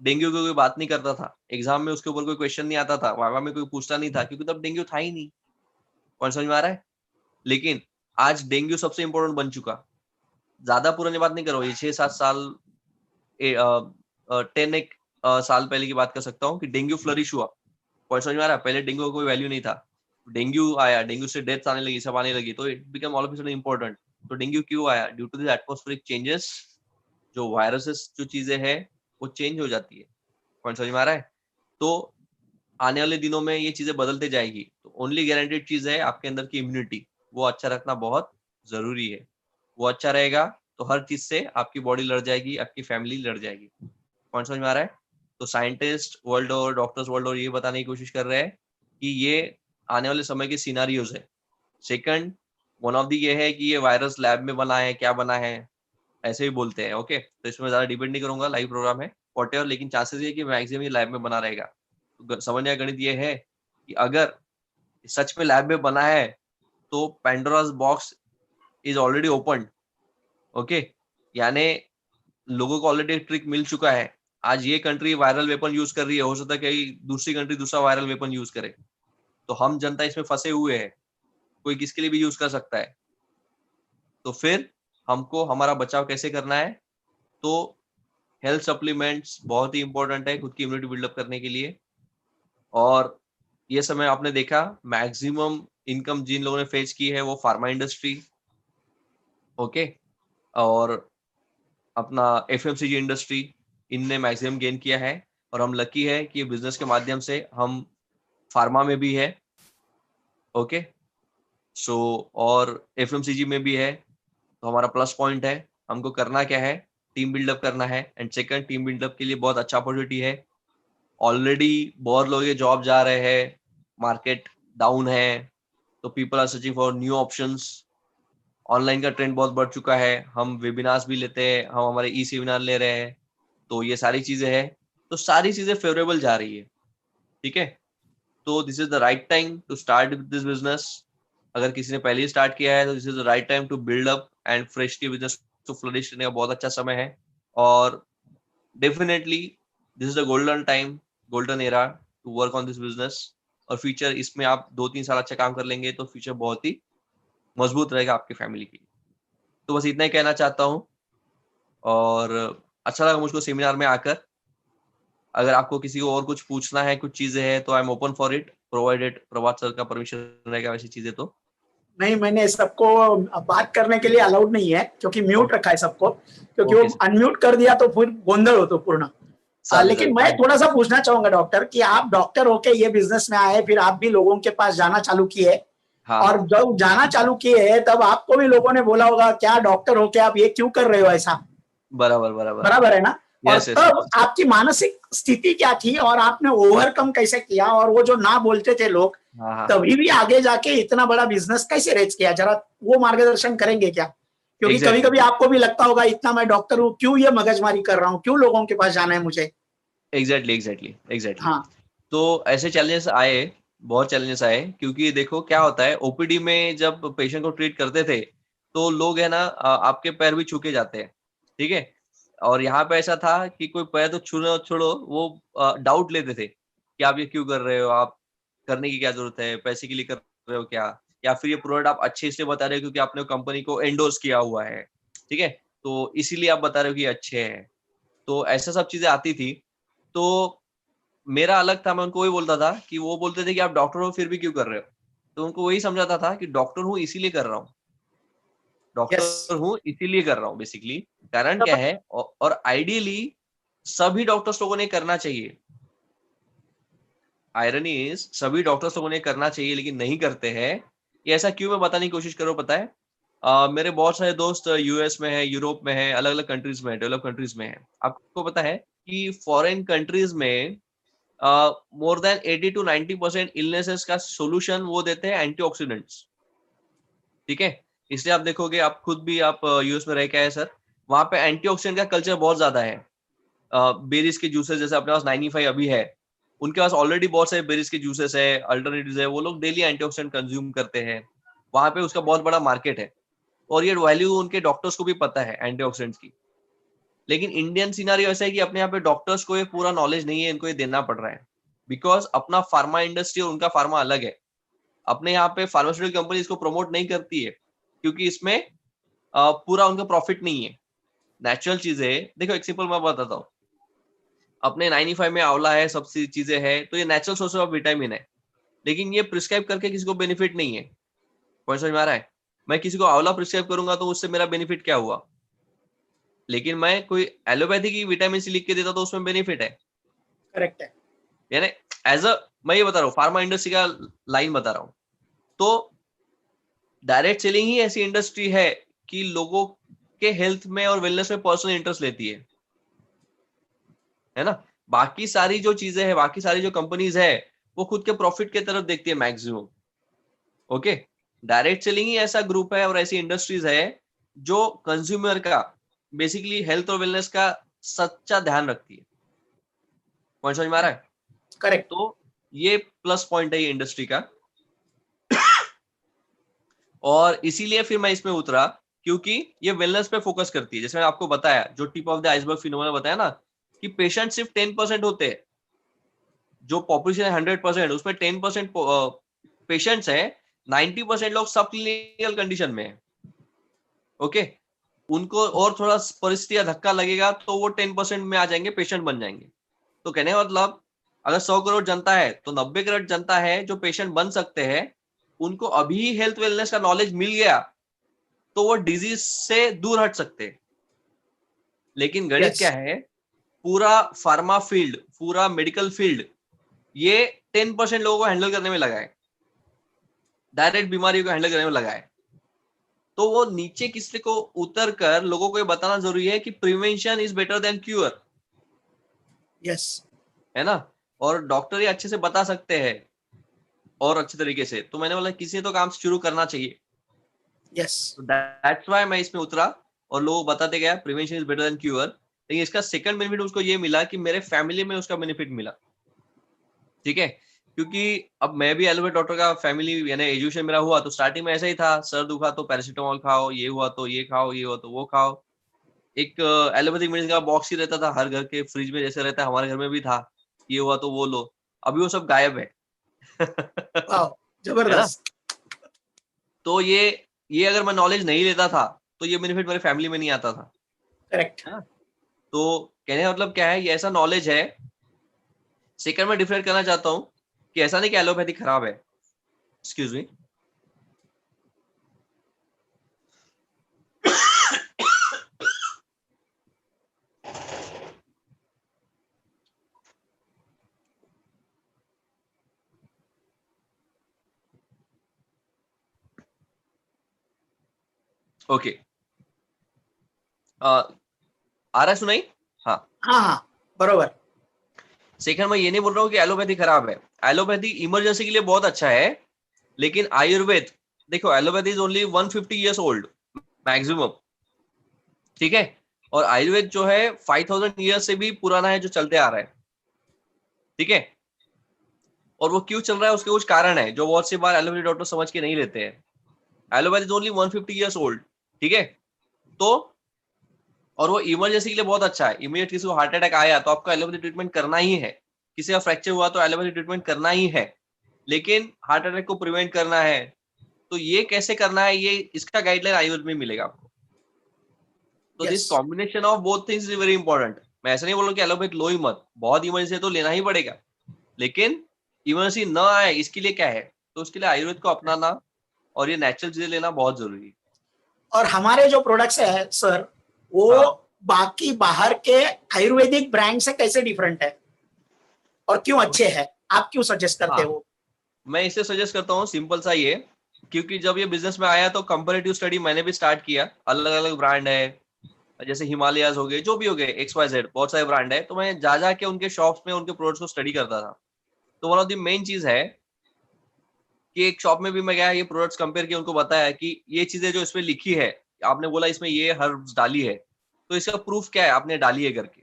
Dengue की कोई बात नहीं करता था एग्जाम में, उसके ऊपर कोई क्वेश्चन नहीं आता था, वाइवा में कोई पूछता नहीं था, क्योंकि तब डेंगू था ही नहीं। कौन समझ में आ रहा है। लेकिन आज डेंगू सबसे इंपॉर्टेंट बन चुका। ज्यादा पुरानी बात नहीं करो, ये 6-7 साल 10 साल पहले की बात कर सकता हूँ कि डेंगू फ्लरिश हुआ। पॉइंट समझ में आ रहा है। पहले डेंगू का कोई वैल्यू नहीं था, डेंगू आया, डेंगू से डेथ आने लगी, सब आने लगी, तो it become all of a sudden important. तो डेंगू क्यों आया? Due to the atmospheric changes, जो वायरसेस जो चीजें हैं वो चेंज हो जाती है। पॉइंट समझ में आ रहा है? तो आने वाले दिनों में ये चीजें बदलते जाएगी। तो ओनली गारंटेड चीज है आपके अंदर की इम्यूनिटी, वो अच्छा रखना बहुत जरूरी है। वो अच्छा रहेगा तो हर चीज से आपकी बॉडी लड़ जाएगी, आपकी फैमिली लड़ जाएगी। पॉइंट समझ में आ रहा है? तो साइंटिस्ट वर्ल्ड और डॉक्टर्स वर्ल्ड और ये बताने की कोशिश कर रहे हैं कि ये आने वाले समय के सिनारियोज है। सेकंड, वन ऑफ दी ये है कि ये वायरस लैब में बना है, क्या बना है, ऐसे भी बोलते हैं। ओके, तो इसमें ज्यादा डिपेंड नहीं करूंगा, लाइव प्रोग्राम है वॉटेवर, लेकिन चांसेस ये कि मैक्सिमम ये लैब में बना रहेगा। तो समझने का गणित ये है कि अगर सच में लैब में बना है तो Pandora's box is already open. Okay, यानी लोगों को ऑलरेडी ट्रिक मिल चुका है। आज ये कंट्री वायरल वेपन यूज कर रही है, हो सकता है कहीं दूसरी कंट्री दूसरा वायरल वेपन यूज करे। तो हम जनता इसमें फंसे हुए हैं, कोई किसके लिए भी यूज कर सकता है। तो फिर हमको हमारा बचाव कैसे करना है? तो हेल्थ सप्लीमेंट्स बहुत ही इंपॉर्टेंट है खुद की इम्यूनिटी बिल्डअप करने के लिए। और ये समय आपने देखा मैक्सिमम इनकम जिन लोगों ने फेच की है वो फार्मा इंडस्ट्री, ओके, और अपना एफएमसीजी इंडस्ट्री, इनने मैक्सिमम गेन किया है। और हम लकी है कि बिजनेस के माध्यम से हम फार्मा में भी है, ओके, सो और एफएमसीजी में भी है। तो हमारा प्लस पॉइंट है। हमको करना क्या है? टीम बिल्डअप करना है। एंड सेकंड, टीम बिल्डअप के लिए बहुत अच्छा अपॉर्चुनिटी है। ऑलरेडी बहुत लोग ये जॉब जा रहे हैं, मार्केट डाउन है, तो people are searching for new options. Online का ट्रेंड बहुत बढ़ चुका है, हम वेबिनार्स भी लेते हैं, हम हमारे ई सेमिनार ले रहे हैं, तो ये सारी चीजें हैं। तो सारी चीजें फेवरेबल जा रही है, ठीक है। तो this is the right time to start this business. अगर किसी ने पहले ही स्टार्ट किया है तो this is the right time to build up and freshly business to flourish करने का बहुत अच्छा समय है। और definitely this is the golden time, golden era to work on this business. और फ्यूचर इसमें आप 2-3 साल अच्छा काम कर लेंगे तो फ्यूचर बहुत ही मजबूत रहेगा आपकी फैमिली के लिए। तो बस इतना ही कहना चाहता हूँ। और अच्छा लगा मुझको सेमिनार में आकर। अगर आपको किसी को और कुछ पूछना है, कुछ चीजें हैं, तो I am open for it, provided Prabhat sir का परमिशन रहेगा वैसी चीजें। तो नहीं, मैंने सबको बात करने के लिए अलाउड नहीं है क्योंकि म्यूट रखा है सबको, क्योंकि वो ओके सर, अनम्यूट कर दिया तो फिर गोंधळ होतो पूर्ण। चालेल लेकिन चालेल, मैं काय थोड़ा सा पूछना चाहूंगा डॉक्टर कि आप डॉक्टर होके ये बिजनेस में आए, फिर आप भी लोगों के पास जाना चालू किए, हाँ और हाँ, जब जाना चालू किए तब आपको भी लोगों ने बोला होगा क्या डॉक्टर होके आप ये क्यों कर रहे हो ऐसा, बराबर बराबर, बराबर है ना? और यस यस तब यस। आपकी मानसिक स्थिति क्या थी और आपने ओवरकम कैसे किया, और वो जो ना बोलते थे लोग हाँ हाँ, तभी भी आगे जाके इतना बड़ा बिजनेस कैसे रेज किया, जरा वो मार्गदर्शन करेंगे क्या? क्योंकि कभी एग्जैक्टली कभी आपको भी लगता होगा इतना मैं डॉक्टर हूँ, क्यों ये मगजमारी कर रहा हूँ, क्यों लोगों के पास जाना है मुझे। Exactly exactly exactly. हाँ, तो ऐसे चैलेंजेस आए, बहुत चैलेंजेस आए, क्योंकि देखो क्या होता है, ओपीडी में जब पेशेंट को ट्रीट करते थे तो लोग है ना आपके पैर भी छू के जाते हैं, ठीक है। और यहाँ पे ऐसा था कि कोई पैर तो छूना छोड़ो, वो डाउट लेते थे कि आप ये क्यों कर रहे हो, आप करने की क्या जरूरत है, पैसे के लिए कर रहे हो क्या, या फिर ये प्रोडक्ट आप अच्छे इसलिए बता रहे हो क्योंकि आपने कंपनी को एंडोर्स किया हुआ है, ठीक है, तो इसीलिए आप बता रहे हो कि ये अच्छे हैं। तो ऐसा सब चीजें आती थी। तो मेरा अलग था, मैं उनको वही बोलता था कि वो बोलते थे कि आप डॉक्टर हो फिर भी क्यों कर रहे हो। तो उनको वही समझाता था कि डॉक्टर हूँ इसीलिए कर रहा हूँ, यस, डॉक्टर हूँ इसीलिए कर रहा हूँ बेसिकली। कारण क्या है, और आइडियली सभी डॉक्टर्स लोगों ने करना चाहिए। आयरनी इज सभी डॉक्टर्स लोगों ने करना चाहिए लेकिन नहीं करते हैं। ये ऐसा क्यों, मैं बताने की कोशिश करो। पता है मेरे बहुत सारे दोस्त यूएस में है, यूरोप में है, अलग अलग कंट्रीज में है, डेवलप कंट्रीज में है। आपको पता है कि फॉरेन कंट्रीज में मोर देन 80 to 90% इलनेसेस का सोल्यूशन वो देते हैं एंटीऑक्सीडेंट्स, ठीक है। इसलिए आप देखोगे, आप खुद भी आप यूएस में रह के आए सर, वहां पे एंटीऑक्सीडेंट का कल्चर बहुत ज्यादा है। बेरीज के जूसेस जैसे अपने पास 95 अभी है, उनके पास ऑलरेडी बहुत सारे बेरीज के जूसेस है, अल्टरनेटिव्स है, वो लोग डेली एंटीऑक्सीडेंट कंज्यूम करते हैं। वहां पे उसका बहुत बड़ा मार्केट है, और ये वैल्यू उनके डॉक्टर्स को भी पता है एंटीऑक्सीडेंट्स की। लेकिन इंडियन सिनारियो ऐसा है कि अपने यहाँ पे डॉक्टर्स को ये पूरा नॉलेज नहीं है, इनको ये देना पड़ रहा है, बिकॉज अपना फार्मा इंडस्ट्री और उनका फार्मा अलग है। अपने यहाँ पे फार्मास्यूटिकल कंपनी इसको प्रमोट नहीं करती है क्योंकि इसमें पूरा उनका प्रॉफिट नहीं है। नेचुरल चीजें देखो, एक सिंपल मैं बताता हूँ। अपने 95 में आंवला है, सब सी चीजें है, तो ये नेचुरल सोर्स ऑफ विटामिन है, लेकिन ये प्रिस्क्राइब करके किसी को बेनिफिट नहीं है। पॉइंट समझ में आ रहा है? मैं किसी को आंवला प्रिस्क्राइब करूंगा तो उससे मेरा बेनिफिट क्या हुआ, लेकिन मैं कोई एलोपैथी की विटामिन सी लिख के देता तो उसमें बेनिफिट है। करेक्ट है। यानी एज अ, मैं ये बता रहा हूँ फार्मा इंडस्ट्री का लाइन बता रहा हूँ। तो डायरेक्ट सेलिंग ही ऐसी इंडस्ट्री है कि लोगों के हेल्थ में और वेलनेस में पर्सनल इंटरेस्ट लेती है ना। बाकी सारी जो चीजें हैं, बाकी सारी जो कंपनीज है, वो खुद के प्रॉफिट के तरफ देखती है मैक्सिमम। ओके, डायरेक्ट सेलिंग ही ऐसा ग्रुप है और ऐसी इंडस्ट्रीज है जो कंज्यूमर का बेसिकली हेल्थ और वेलनेस का सच्चा ध्यान रखती है। पॉइंट समझ में आ रहा है? करेक्ट। तो ये प्लस पॉइंट है ये इंडस्ट्री का। और इसीलिए फिर मैं इसमें उतरा क्योंकि ये वेलनेस पे फोकस करती है। जैसे मैंने आपको बताया, जो tip of the iceberg phenomena बताया ना, कि पेशेंट सिर्फ 10% होते हैं, जो पॉपुलेशन है 100% उसमें 10% पेशेंट्स है, 90% लोग सब क्लिनिकल कंडीशन में है। ओके, उनको और थोड़ा परिस्थिति या धक्का लगेगा तो वो 10% में आ जाएंगे, पेशेंट बन जाएंगे। तो कहने का मतलब, अगर 100 करोड़ जनता है तो 90 करोड़ जनता है जो पेशेंट बन सकते हैं। उनको अभी हेल्थ वेलनेस का नॉलेज मिल गया तो वो डिजीज से दूर हट सकते हैं। लेकिन गणित यस। क्या है, पूरा फार्मा फील्ड, पूरा मेडिकल फील्ड ये 10% लोगों को हैंडल करने में लगा है, डायरेक्ट बीमारियों को हैंडल करने में लगा है। तो वो नीचे किसी को उतर कर लोगों को ये बताना जरूरी है कि prevention is better than cure, yes. है ना। और डॉक्टर ये अच्छे से बता सकते हैं और अच्छे तरीके से। तो मैंने बोला किसी तो काम शुरू करना चाहिए। यस। तो दैट्स व्हाई मैं इसमें उतरा और लोगों को बताते गया prevention is better than cure. लेकिन इसका सेकंड बेनिफिट उसको ये मिला कि मेरे फैमिली में उसका बेनिफिट मिला। ठीक है, क्योंकि अब मैं भी एलोपैथ डॉक्टर का फैमिली यानी एजुकेशन मेरा हुआ, तो स्टार्टिंग में ऐसा ही था, सर दुखा तो पैरासिटामोल खाओ, ये हुआ तो ये खाओ, ये हुआ तो वो खाओ। एक एलोपैथिक मेडिसिन का बॉक्स ही रहता था हर घर के फ्रिज में, जैसे रहता है हमारे घर में भी था, ये हुआ तो वो लो। अभी वो सब गायब है। वाह, है ना। जबरदस्त। तो ये अगर मैं नॉलेज नहीं लेता था तो ये बेनिफिट मेरे फैमिली में नहीं आता था। करेक्ट। है ना? तो कहने का मतलब क्या है, ये ऐसा नॉलेज है। सेकंड में डिफरेंट करना चाहता हूँ कि ऐसा नहीं कि एलोपैथी खराब है। Excuse me. ओके, आ रहा है सुनाई? हाँ। हाँ हाँ, बरोबर। सेकंड मैं ये नहीं बोल रहा हूँ कि एलोपैथी खराब है। एलोपैथी इमरजेंसी के लिए बहुत अच्छा है, लेकिन आयुर्वेद, देखो allopathy is only 150 years old maximum. ठीक है, और आयुर्वेद जो है 5000 ईयर्स से भी पुराना है, जो चलते आ रहा है। ठीक है, और वो क्यों चल रहा है उसके कुछ कारण है जो बहुत सी बार एलोपैथी डॉक्टर समझ के नहीं लेते हैं। Allopathy is only 150 years old. ठीक है, तो और वो इमरजेंसी के लिए बहुत अच्छा है। इमीडिएट किसी को हार्ट अटैक आया तो आपको एलोपैथी ट्रीटमेंट करना ही है, किसी का फ्रैक्चर हुआ तो एलोपैथी ट्रीटमेंट करना ही है। लेकिन हार्ट अटैक को प्रिवेंट करना है तो ये कैसे करना है, ये इसका गाइडलाइन आयुर्वेद में मिलेगा आपको। तो yes. This combination of both things is very important. मैं ऐसा नहीं बोल रहा कि एलोपैथ लो ही मत, बहुत इमरजेंसी है तो लेना ही पड़ेगा। लेकिन इमरजेंसी न आए इसके लिए क्या है, तो उसके लिए आयुर्वेद को अपनाना और ये नेचुरल चीजें लेना बहुत जरूरी है। और हमारे जो प्रोडक्ट्स है सर, वो हाँ, बाकी बाहर के आयुर्वेदिक ब्रांड से कैसे डिफरेंट है और क्यों अच्छे हैं, आप क्यों सजेस्ट करते हाँ, हो? मैं इसे सजेस्ट करता हूँ सिंपल सा ये, क्योंकि जब ये बिजनेस में आया तो कंपैरेटिव स्टडी मैंने भी स्टार्ट किया। अलग अलग ब्रांड है, जैसे हिमालयाज हो गए, जो भी हो गए, XYZ बहुत सारे ब्रांड है। तो मैं जा जाके उनके शॉप्स में उनके प्रोडक्ट्स को स्टडी करता था। तो वन ऑफ द मेन चीज है कि एक शॉप में भी मैं गया, ये प्रोडक्ट्स कंपेयर किया, उनको बताया कि ये चीजें जो इसमें लिखी है, आपने बोला इसमें ये हर्ब्स डाली है, तो इसका प्रूफ क्या है आपने डाली है करके।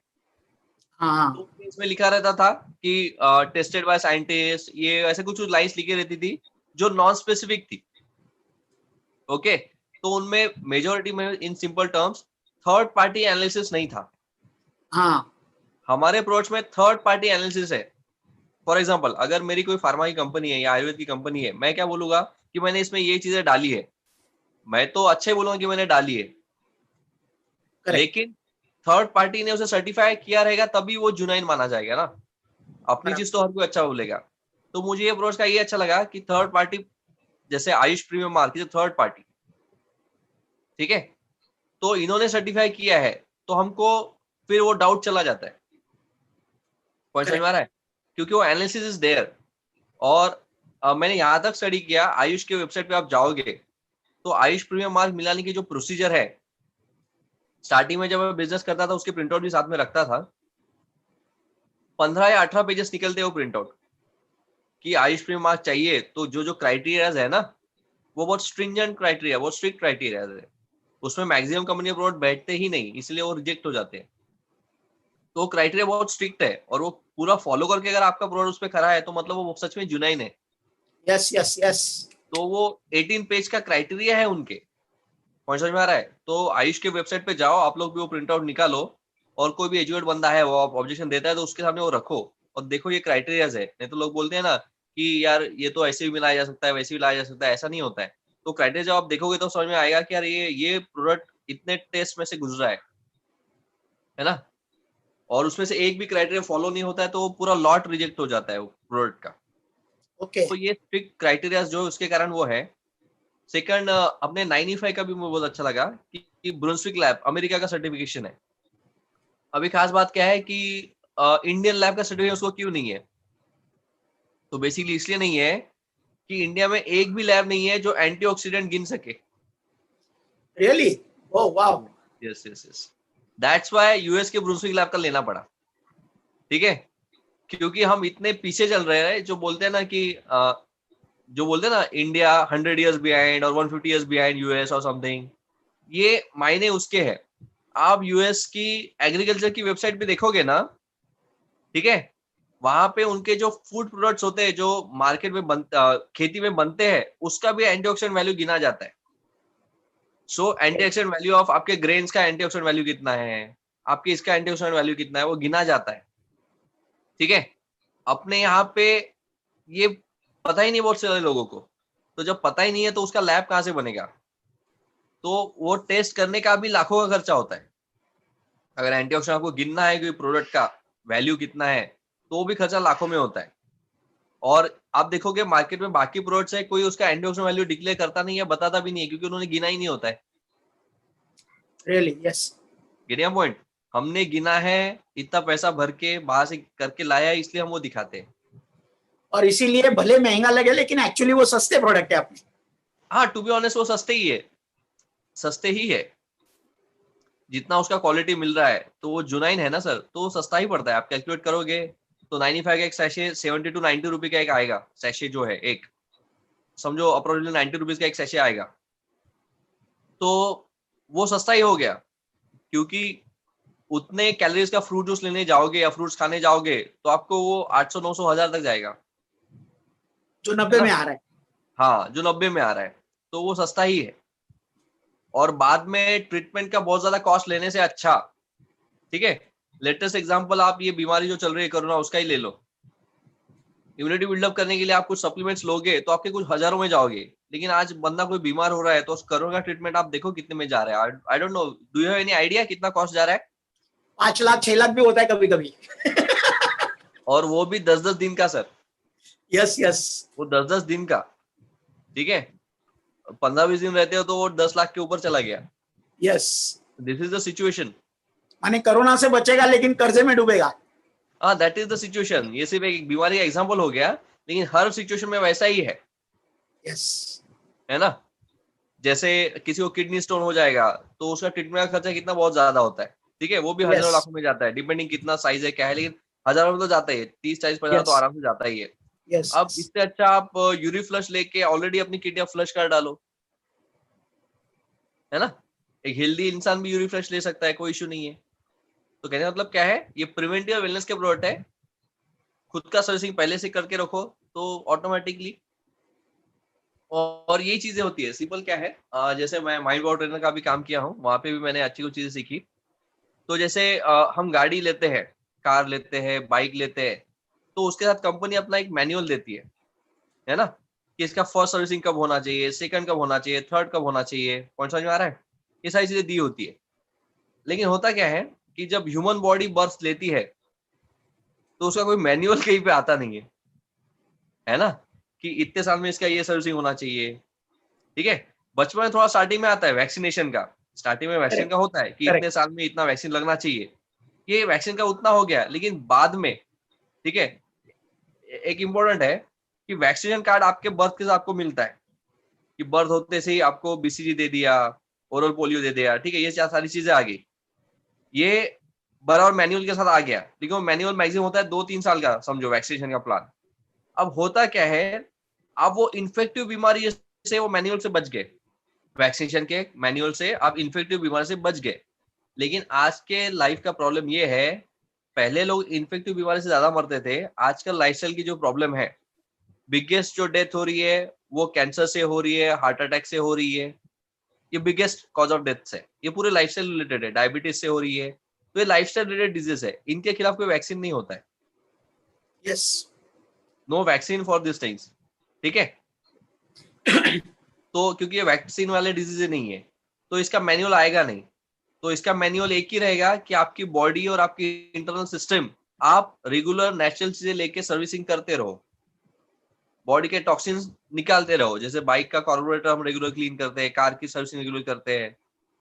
हाँ। तो इसमें लिखा रहता था कि टेस्टेड बाय साइंटिस्ट, ये ऐसे कुछ लाइंस लिखी रहती थी जो नॉन स्पेसिफिक थी। ओके, तो उनमें मेजोरिटी में in simple terms third party analysis नहीं था। हाँ। हमारे अप्रोच में थर्ड पार्टी एनालिसिस है। फॉर एग्जाम्पल, अगर मेरी कोई फार्मा की कंपनी है या आयुर्वेद की कंपनी है, मैं क्या बोलूंगा कि मैंने इसमें ये चीजें डाली है, मैं तो अच्छे बोलूंगा कि मैंने डाली है। करेक्ट। लेकिन थर्ड पार्टी ने उसे सर्टिफाई किया रहेगा तभी वो जुनाइन माना जाएगा ना। अपनी चीज तो हर कोई अच्छा बोलेगा। तो मुझे ये अप्रोच का ये अच्छा लगा कि थर्ड पार्टी, जैसे Ayush premium mark third party, ठीक है, तो इन्होंने सर्टिफाई किया है, तो हमको फिर वो डाउट चला जाता है। पॉइंट समझ में आ रहा है? क्योंकि वो एनालिसिस इज देयर। और मैंने यहाँ तक स्टडी किया, आयुष के वेबसाइट पे आप जाओगे तो आयुष प्रीमियम मार्क मिलाने की जो प्रोसीजर है, स्टार्टिंग में जब मैं बिजनेस करता था उसके प्रिंटआउट भी साथ में रखता था, 15 या 18 पेजेस निकलते वो प्रिंटआउट कि आयुष प्रीमियम मार्क चाहिए, तो जो जो क्राइटेरियाज है ना, वो बहुत स्ट्रिंजेंट क्राइटेरिया, बहुत स्ट्रिक्ट क्राइटेरिया है। उसमें मैक्सिमम कंपनी के प्रोडक्ट बैठते ही नहीं, इसलिए वो रिजेक्ट हो जाते हैं। तो क्राइटेरिया बहुत स्ट्रिक्ट है, और वो पूरा फॉलो करके अगर आपका प्रोडक्ट उस पर खरा है, तो मतलब वो सच में जुनाइन है। Yes yes yes. तो वो 18 पेज का क्राइटेरिया है उनके। पॉइंट समझ में आ रहा है? तो आयुष के वेबसाइट पे जाओ, आप लोग भी वो प्रिंट आउट निकालो, और कोई भी एजुकेट बंदा है वो ऑब्जेक्शन देता है तो उसके सामने वो रखो और देखो ये क्राइटेरियाज है। नहीं तो लोग बोलते हैं ना कि यार ये तो ऐसे भी मिलाया जा सकता है, वैसे भी लाया जा सकता है, ऐसा नहीं होता है। तो क्राइटेरिया जब आप देखोगे तो समझ में आएगा कि यार ये प्रोडक्ट इतने टेस्ट में से गुजरा है ना। और उसमें से एक भी क्राइटेरिया फॉलो नहीं होता है तो पूरा लॉट रिजेक्ट हो जाता है वो प्रोडक्ट का। ओके। तो ये स्ट्रिक्ट क्राइटेरिया जो उसके कारण वो है। सेकंड, अपने 95 का भी मुझे बहुत अच्छा लगा कि ब्रुंसविक लैब अमेरिका का सर्टिफिकेशन है। अभी खास बात क्या है कि इंडियन लैब का सर्टिफिकेट उसको क्यों नहीं है? तो बेसिकली इसलिए नहीं है कि इंडिया में एक भी लैब नहीं है जो एंटीऑक्सीडेंट गिन सके। Really? Oh wow. Yes yes yes, that's why US के ब्रुंसविक लैब का लेना पड़ा। ठीक है, क्योंकि हम इतने पीछे चल रहे हैं, जो बोलते हैं ना कि जो बोलते हैं ना इंडिया 100 years बिहाइंड और 150 years बिहाइंड यूएस और समथिंग, ये मायने उसके हैं। आप यूएस की एग्रीकल्चर की वेबसाइट पे देखोगे ना, ठीक है, वहां पे उनके जो फूड प्रोडक्ट्स होते हैं जो मार्केट में खेती में बनते हैं, उसका भी एंटीऑक्सीडेंट वैल्यू गिना जाता है। सो एंटीऑक्सीडेंट वैल्यू ऑफ आपके ग्रेन्स का एंटीऑक्सीडेंट वैल्यू कितना है, आपके इसका एंटीऑक्सीडेंट वैल्यू कितना है, वो गिना जाता है। ठीक है, अपने यहाँ पे ये पता ही नहीं बहुत सारे लोगों को। तो जब पता ही नहीं है तो उसका लैब कहाँ से बनेगा? तो वो टेस्ट करने का भी लाखों का खर्चा होता है। अगर एंटीऑक्सीडेंट आपको गिनना है कि प्रोडक्ट का वैल्यू कितना है, तो वो भी खर्चा लाखों में होता है। और आप देखोगे मार्केट में बाकी प्रोडक्ट्स है, कोई उसका एंटीऑक्सीडेंट वैल्यू डिक्लेयर करता नहीं है, बताता भी नहीं है, क्योंकि उन्होंने गिना ही नहीं होता है। Really? Yes. Getting my point? हमने गिना है, इतना पैसा भर के बाहर से करके लाया है, इसलिए हम वो दिखाते हैं। और इसीलिए भले महंगा लगे लेकिन एक्चुअली वो सस्ते प्रोडक्ट है अपने। हाँ, टू बी ऑनेस्ट वो सस्ते ही है, सस्ते ही है। जितना उसका क्वालिटी मिल रहा है, तो वो जुनाइन है ना सर, तो वो सस्ता ही पड़ता है। आप कैलकुलेट करोगे तो 95 का एक सैशे 70 to 90 रुपए का एक आएगा सैशे, जो है एक, समझो अप्रोक्सीमेटली 90 रुपीज का एक सैशे आएगा। तो वो सस्ता ही हो गया, क्योंकि उतने कैलोरीज का फ्रूट जूस लेने जाओगे या फ्रूट्स खाने जाओगे तो आपको वो 800 900 1000 तक जाएगा, जो है 90 ना। में आ रहा है। हाँ, जो 90 में आ रहा है, तो वो सस्ता ही है। और बाद में ट्रीटमेंट का बहुत ज्यादा कॉस्ट लेने से अच्छा, ठीक है, लेटेस्ट एग्जांपल आप ये बीमारी जो चल रही है कोरोना, उसका ही ले लो। इम्यूनिटी बिल्डअप करने के लिए आप कुछ सप्लीमेंट्स लोगे तो आपके कुछ हजारों में जाओगे, लेकिन आज बंदा कोई बीमार हो रहा है तो उस कोरोना का ट्रीटमेंट आप देखो कितने में जा रहा है। I don't know, do you have any idea कितना कॉस्ट जा रहा है? 5 लाख 6 लाख भी होता है कभी कभी। और वो भी 10-10 दिन का सर, यस यस। वो 10-10 दिन का। ठीक है, 15-20 दिन रहते हो तो वो 10 लाख के ऊपर चला गया। Yes. This is the situation. माने कोरोना से बचेगा लेकिन कर्जे में डूबेगा। हाँ, दैट इज द सिचुएशन। ये सिर्फ एक बीमारी का एग्जांपल हो गया, लेकिन हर सिचुएशन में वैसा ही है, यस। है ना। जैसे किसी को किडनी स्टोन हो जाएगा तो उसका ट्रीटमेंट का खर्चा कितना बहुत ज्यादा होता है, ठीक है, वो भी हजारों यस लाखों में जाता है, डिपेंडिंग कितना साइज है क्या है, लेकिन हजारों में तो जाता ही है, 30-40-50 तो यस आराम से जाता ही है। यस। अब इससे अच्छा आप यूरी फ्लश लेके ऑलरेडी अपनी किडनी फ्लश कर डालो, है ना। एक हेल्दी इंसान भी यूरी फ्लश ले सकता है, कोई इशू नहीं है। तो कहने का मतलब क्या है, ये प्रिवेंटिव वेलनेस के प्रोडक्ट है। खुद का सर्विसिंग पहले से करके रखो तो ऑटोमेटिकली। और यही चीजें होती है। सिंपल क्या है, जैसे मैं माइंड पावर ट्रेनर का भी काम किया हूँ, वहां पे भी मैंने अच्छी कुछ चीजें सीखी। तो जैसे हम गाड़ी लेते हैं, कार लेते हैं, बाइक लेते हैं, तो उसके साथ कंपनी अपना एक मैनुअल देती है ना, कि इसका फर्स्ट सर्विसिंग कब होना चाहिए, सेकंड कब होना चाहिए, थर्ड कब होना चाहिए। पॉइंट समझ में आ रहा है? ये सारी चीजें दी होती है। लेकिन होता क्या है कि जब ह्यूमन बॉडी बर्थ लेती है तो उसका कोई मैनुअल कहीं पे आता नहीं है ना, कि इतने साल में इसका ये सर्विसिंग होना चाहिए। ठीक है, बचपन में थोड़ा स्टार्टिंग में आता है वैक्सीनेशन का, स्टार्टिंग में वैक्सीन का होता है कि Correct. इतने साल में इतना वैक्सीन लगना चाहिए, ये वैक्सीन का उतना हो गया, लेकिन बाद में, ठीक है, एक इम्पोर्टेंट है कि वैक्सीनेशन कार्ड आपके बर्थ के साथ आपको मिलता है, कि बर्थ होते से ही आपको बीसीजी दे दिया, ओरल पोलियो दे दिया, ठीक है, ये सारी चीजें आ गई, ये बराबर मैनुअल के साथ आ गया, लेकिन वो मैनुअल मैक्सिमम होता है 2-3 साल का, समझो वैक्सीनेशन का प्लान। अब होता क्या है, अब वो इन्फेक्टिव बीमारी से वो मैनुअल से बच गए, वैक्सीनेशन के मैनुअल से आप इन्फेक्टिव बीमारी से बच गए। लेकिन आज के लाइफ का प्रॉब्लम ये है, पहले लोग इन्फेक्टिव बीमारी से ज्यादा मरते थे, आजकल लाइफस्टाइल की जो प्रॉब्लम है, बिगेस्ट जो डेथ हो रही है वो कैंसर से हो रही है, हार्ट अटैक से हो रही है, ये बिगेस्ट कॉज ऑफ डेथ है, ये पूरे लाइफस्टाइल रिलेटेड है, डायबिटीज से हो रही है, तो ये लाइफस्टाइल रिलेटेड डिजीज है, इनके खिलाफ कोई वैक्सीन नहीं होता है, Yes. No vaccine for this things, ठीक है। तो क्योंकि ये वैक्सीन वाले डिजीज नहीं है, तो इसका मैनुअल आएगा नहीं, तो इसका मैनुअल एक ही रहेगा कि आपकी बॉडी और आपकी इंटरनल सिस्टम, आप रेगुलर नेचुरल चीजें लेके सर्विसिंग करते रहो, बॉडी के टॉक्सिन्स निकालते रहो, जैसे बाइक का कार्बोरेटर हम रेगुलर क्लीन करते हैं, कार की सर्विसिंग रेगुलर करते हैं,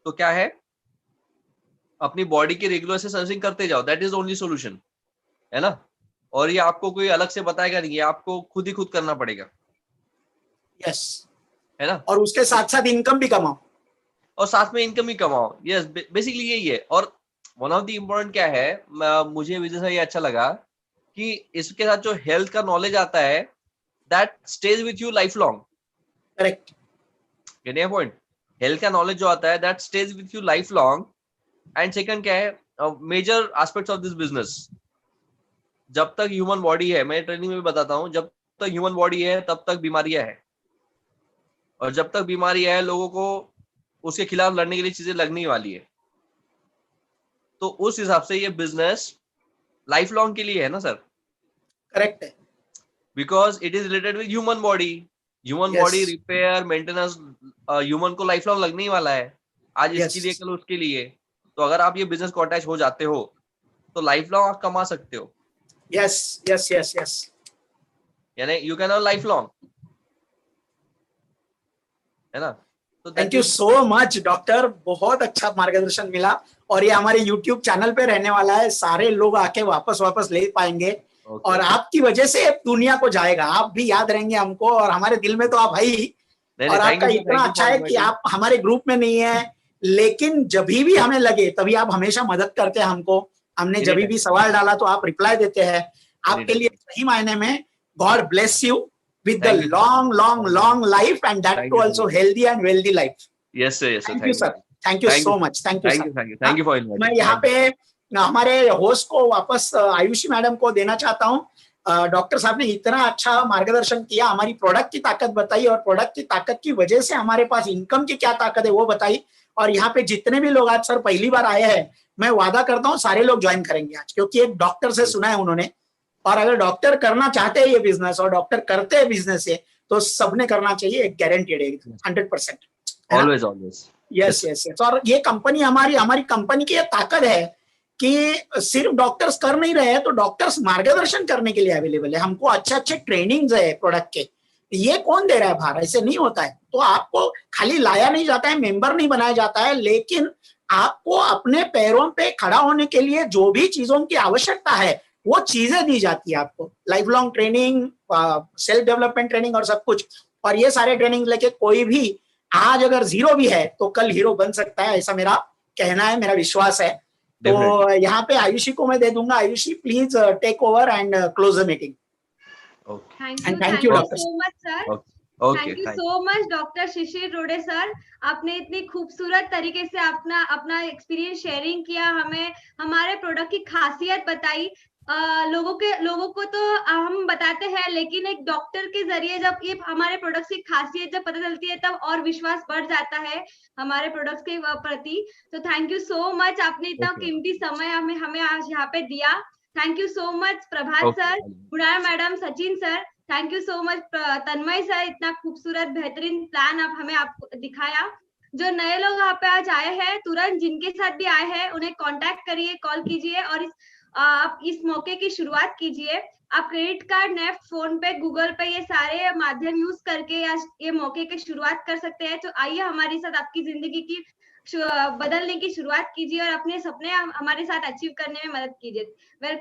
तो क्या है, अपनी बॉडी की रेगुलर से सर्विसिंग करते जाओ, दैट इज ओनली सोल्यूशन, है ना। और ये आपको कोई अलग से बताएगा नहीं, ये आपको खुद ही खुद करना पड़ेगा, Yes. है ना। और उसके साथ साथ इनकम भी कमाओ, और साथ में इनकम ही कमाओ, यस, बेसिकली यही है। और वन ऑफ द इम्पोर्टेंट क्या है, मुझे बिजनेस ये अच्छा लगा कि इसके साथ जो हेल्थ का नॉलेज आता है, that stage with you lifelong, correct, point, health का नॉलेज जो आता है that stage with you lifelong. And second क्या है, major aspects of this business, जब तक ह्यूमन बॉडी है, मैं ट्रेनिंग में भी बताता हूँ, जब तक ह्यूमन बॉडी है तब तक बीमारियां है, और जब तक बीमारी है लोगों को उसके खिलाफ लड़ने के लिए चीजें लगने वाली है, तो उस हिसाब से ये बिजनेस लाइफ लॉन्ग के लिए है ना सर, करेक्ट है, because it is related with human body, human Yes. Body repair maintenance, human को लाइफ लॉन्ग लगने ही वाला है, आज Yes. इसके लिए कल उसके लिए। तो अगर आप ये बिजनेस को अटैच हो जाते हो तो लाइफ लॉन्ग आप कमा सकते हो, Yes, yes, yes, yes. यानी you can earn life long, है ना। तो thank you so much doctor, बहुत अच्छा मार्गदर्शन मिला, और ये हमारे यूट्यूब चैनल पे रहने वाला है, सारे लोग आके वापस ले पाएंगे, और आपकी वजह से दुनिया को जाएगा, आप भी याद रहेंगे हमको, और हमारे दिल में तो आप है ही। और आपका इतना अच्छा है कि आप हमारे ग्रुप में नहीं है, लेकिन जब भी हमें लगे तभी आप हमेशा मदद करते हैं हमको, हमने जब भी सवाल डाला तो आप रिप्लाई देते हैं, आपके लिए सही मायने में God bless you with the long life, and that too also healthy and wealthy life. Yes sir, yes sir, thank you sir, thank you so much, thank you sir, thank you for inviting. मैं यहाँ पे हमारे host को वापस Ayushi madam को देना चाहता हूँ। डॉक्टर साहब ने इतना अच्छा मार्गदर्शन किया, हमारी प्रोडक्ट की ताकत बताई, और प्रोडक्ट की ताकत की वजह से हमारे पास इनकम की क्या ताकत है वो बताई, और यहाँ पे जितने भी लोग आज सर पहली बार आए हैं, मैं वादा करता हूँ सारे लोग ज्वाइन करेंगे आज, क्योंकि एक डॉक्टर से सुना है उन्होंने, और अगर डॉक्टर करना चाहते हैं ये बिजनेस और डॉक्टर करते हैं बिजनेस से, तो सबने करना चाहिए, गारंटेड है 100%। Always always, yes yes yes. और ये कंपनी हमारी कंपनी की ये ताकत है कि सिर्फ डॉक्टर्स कर नहीं रहे हैं, तो डॉक्टर्स मार्गदर्शन करने के लिए अवेलेबल है, हमको अच्छे ट्रेनिंग्स है प्रोडक्ट के, ये कौन दे रहा है बाहर, ऐसे नहीं होता है। तो आपको खाली लाया नहीं जाता है, मेंबर नहीं बनाया जाता है, लेकिन आपको अपने पैरों पे खड़ा होने के लिए जो भी चीजों की आवश्यकता है वो चीजें दी जाती है आपको, life long training, self development training और सब कुछ। और ये सारे ट्रेनिंग लेके कोई भी आज अगर जीरो भी है तो कल हीरो बन सकता है, ऐसा मेरा कहना है, मेरा विश्वास है। तो यहाँ पे आयुषी को मैं दे दूंगा, Ayushi please take over and close the meeting. Thank you so much sir, thank you so much doctor Shishir Rode sir, आपने इतनी खूबसूरत तरीके से अपना एक्सपीरियंस शेयरिंग किया, हमें हमारे प्रोडक्ट की खासियत बताई। लोगों को तो हम बताते हैं, लेकिन एक डॉक्टर के जरिए जब ये हमारे प्रोडक्ट्स की खासियत जब पता चलती है तब और विश्वास बढ़ जाता है हमारे प्रोडक्ट्स के प्रति। तो थैंक यू सो मच, आपने इतना कीमती समय हमें आज यहाँ पे दिया। Thank you so much Prabhat sir, Gudaya madam, Sachin sir, thank you so much Tanmay sir, इतना खूबसूरत बेहतरीन प्लान हमें आपको दिखाया। जो नए लोग यहाँ पे आज आए हैं, तुरंत जिनके साथ भी आए हैं उन्हें कांटेक्ट करिए, कॉल कीजिए, आप इस मौके की शुरुआत कीजिए। आप क्रेडिट कार्ड, नेफ्ट, फोन पे, गूगल पे ये सारे माध्यम यूज करके आज ये मौके की शुरुआत कर सकते हैं। तो आइए हमारे साथ आपकी जिंदगी की बदलने की शुरुआत कीजिए और अपने सपने हमारे साथ अचीव करने में मदद कीजिए। वेलकम।